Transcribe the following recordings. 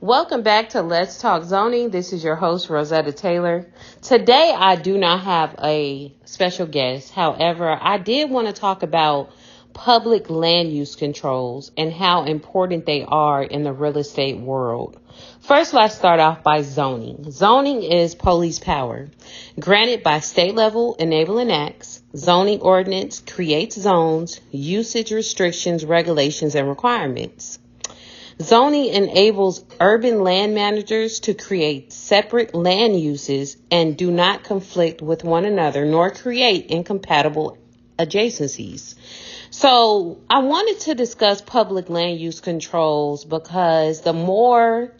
Welcome back to Let's Talk Zoning. This is your host, Rosetta Taylor. Today, I do not have a special guest. However, I did want to talk about public land use controls and how important they are in the real estate world. First, let's start off by zoning. Zoning is police power. Granted by state level enabling acts, zoning ordinance creates zones, usage restrictions, regulations, and requirements. Zoning enables urban land managers to create separate land uses and do not conflict with one another nor create incompatible adjacencies. So I wanted to discuss public land use controls because the more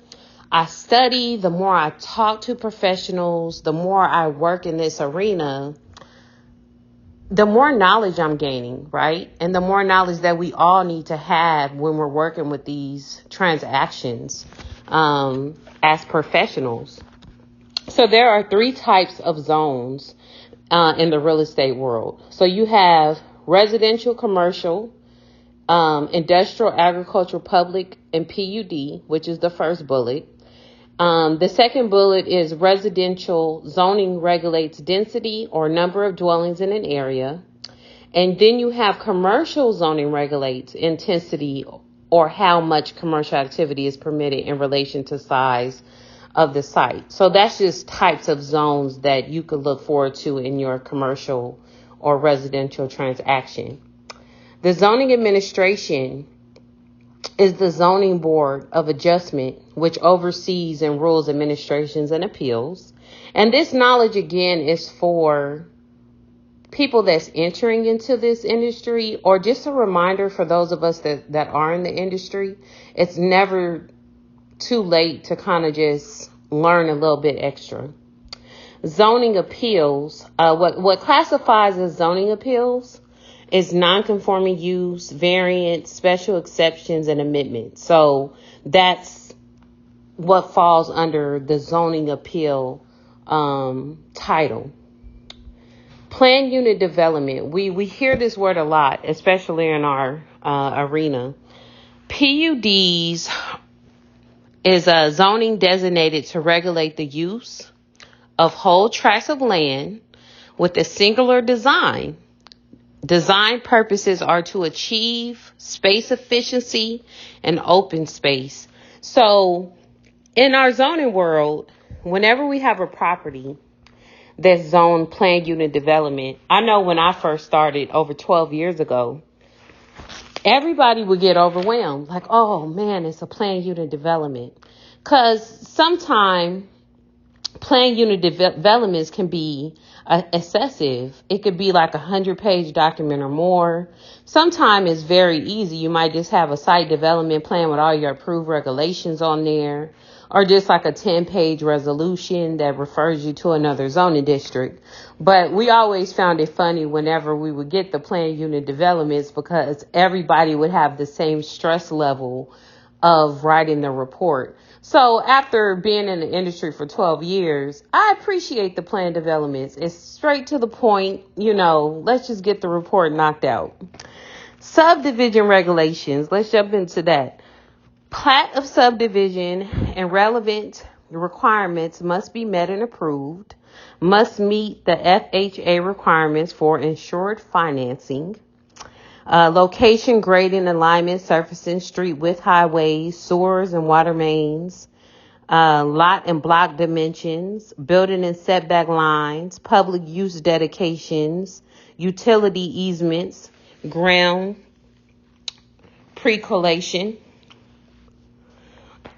I study, the more I talk to professionals, the more I work in this arena, the more knowledge I'm gaining, right? And the more knowledge that we all need to have when we're working with these transactions as professionals. So there are three types of zones in the real estate world. So you have residential, commercial, industrial, agricultural, public, and PUD, which is the first bullet. The second bullet is residential zoning regulates density or number of dwellings in an area. And then you have commercial zoning regulates intensity or how much commercial activity is permitted in relation to size of the site. So that's just types of zones that you could look forward to in your commercial or residential transaction. The zoning administration is the zoning board of adjustment, which oversees and rules administrations and appeals. And this knowledge, again, is for people that's entering into this industry, or just a reminder for those of us that are in the industry. It's never too late to kind of just learn a little bit extra. Zoning appeals, what classifies as zoning appeals is non-conforming use, variance, special exceptions, and amendments. So that's what falls under the zoning appeal title. Planned unit development. We hear this word a lot, especially in our arena. PUDs is a zoning designated to regulate the use of whole tracts of land with a singular design. Design purposes are to achieve space efficiency and open space. So in our zoning world, whenever we have a property that's zoned planned unit development, I know when I first started over 12 years ago, everybody would get overwhelmed. Like, oh man, it's a planned unit development. Because sometimes planned unit developments can be excessive. It could be like 100-page document or more. Sometimes it's very easy. You might just have a site development plan with all your approved regulations on there, or just like a 10-page resolution that refers you to another zoning district. But we always found it funny whenever we would get the planned unit developments because everybody would have the same stress level of writing the report. So after being in the industry for 12 years, I appreciate the planned developments. It's straight to the point, let's just get the report knocked out. Subdivision regulations, let's jump into that. Plat of subdivision and relevant requirements must be met and approved, must meet the FHA requirements for insured financing. Location, grading, alignment, surfacing, street width, highways, sewers and water mains, lot and block dimensions, building and setback lines, public use dedications, utility easements, ground pre-collation.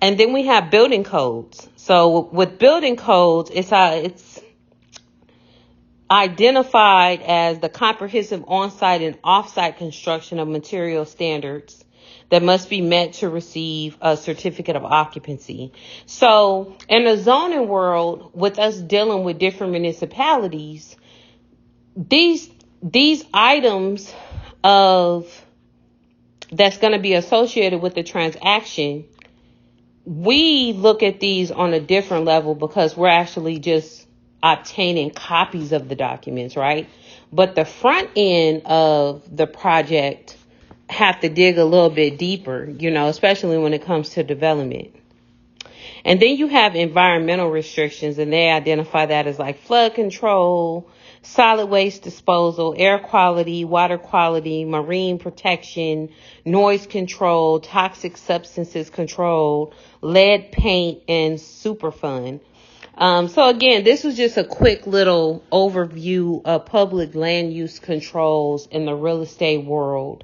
And then we have building codes. So with building codes, it's identified as the comprehensive on-site and off-site construction of material standards that must be met to receive a certificate of occupancy. So in the zoning world, with us dealing with different municipalities, these items that's going to be associated with the transaction, we look at these on a different level because we're actually just obtaining copies of the documents, right? But the front end of the project have to dig a little bit deeper, especially when it comes to development. And then you have environmental restrictions, and they identify that as like flood control, solid waste disposal, air quality, water quality, marine protection, noise control, toxic substances control, lead paint, and Superfund. So again, this was just a quick little overview of public land use controls in the real estate world.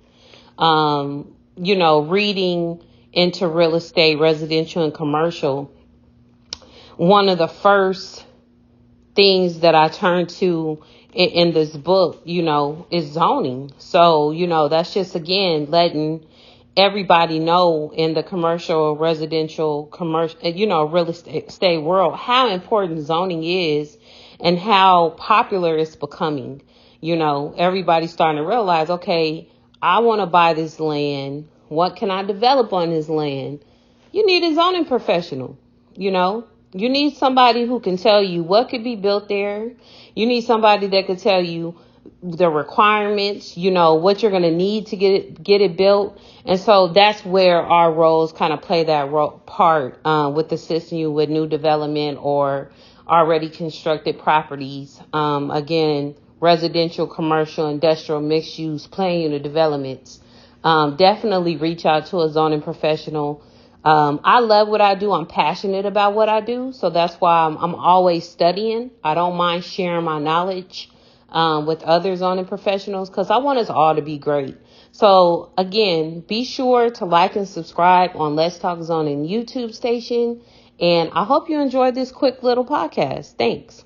Reading into real estate, residential and commercial, one of the first things that I turned to in this book, is zoning. So, that's just, again, letting everybody know in the commercial, residential, real estate world, how important zoning is and how popular it's becoming. Everybody's starting to realize, okay, I want to buy this land. What can I develop on this land? You need a zoning professional. You need somebody who can tell you what could be built there. You need somebody that could tell you the requirements, what you're going to need to get it built. And so that's where our roles kind of play that part with assisting you with new development or already constructed properties. Again, residential, commercial, industrial, mixed use, plan unit developments. Definitely reach out to a zoning professional. I love what I do. I'm passionate about what I do. So that's why I'm always studying. I don't mind sharing my knowledge with other zoning professionals because I want us all to be great. So again, be sure to like and subscribe on Let's Talk Zoning YouTube station. And I hope you enjoyed this quick little podcast. Thanks.